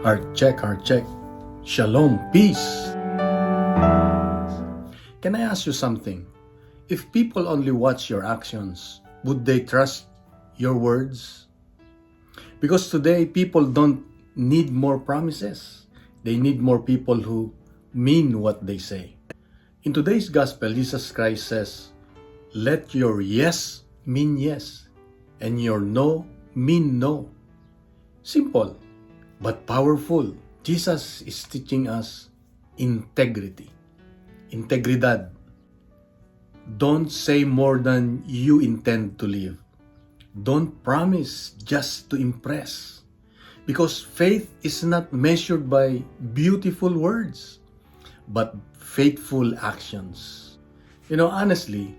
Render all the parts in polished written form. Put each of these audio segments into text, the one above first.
Heart check, heart check. Shalom, peace. Can I ask you something? If people only watch your actions, would they trust your words? Because today, people don't need more promises. They need more people who mean what they say. In today's gospel, Jesus Christ says, "Let your yes mean yes, and your no mean no." Simple, but powerful. Jesus is teaching us integrity. Integridad. Don't say more than you intend to live. Don't promise just to impress. Because faith is not measured by beautiful words, but faithful actions. Honestly,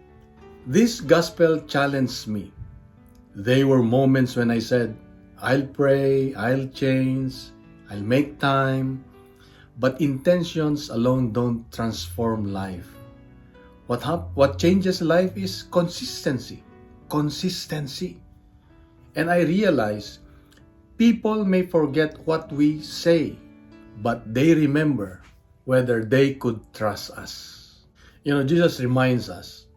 this gospel challenged me. There were moments when I said, I'll pray, I'll change, I'll make time, but intentions alone don't transform life. What changes life is consistency. Consistency. And I realize people may forget what we say, but they remember whether they could trust us. Jesus reminds us,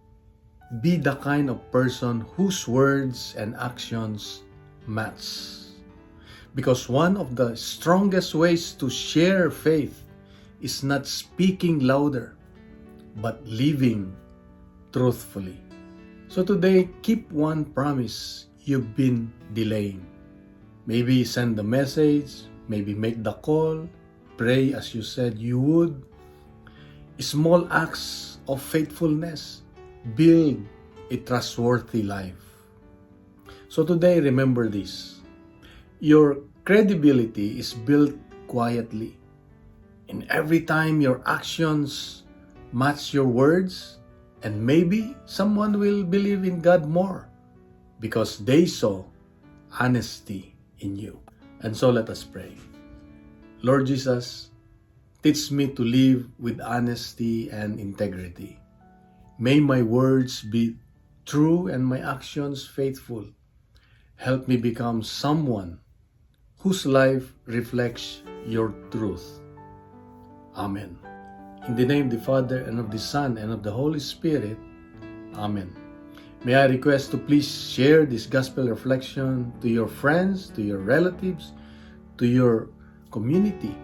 be the kind of person whose words and actions match. Because one of the strongest ways to share faith is not speaking louder, but living truthfully. So today, keep one promise you've been delaying. Maybe send the message, maybe make the call, pray as you said you would. Small acts of faithfulness build a trustworthy life. So today, remember this. Your credibility is built quietly. And every time your actions match your words, and maybe someone will believe in God more because they saw honesty in you. And so let us pray. Lord Jesus, teach me to live with honesty and integrity. May my words be true and my actions faithful. Help me become someone whose life reflects your truth. Amen. In the name of the Father, and of the Son, and of the Holy Spirit. Amen. May I request to please share this gospel reflection to your friends, to your relatives, to your community.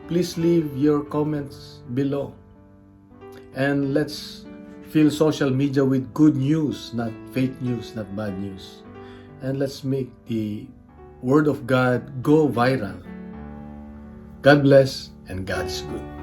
Please leave your comments below. And let's fill social media with good news, not fake news, not bad news. And let's make the Word of God go viral. God bless, and God's good.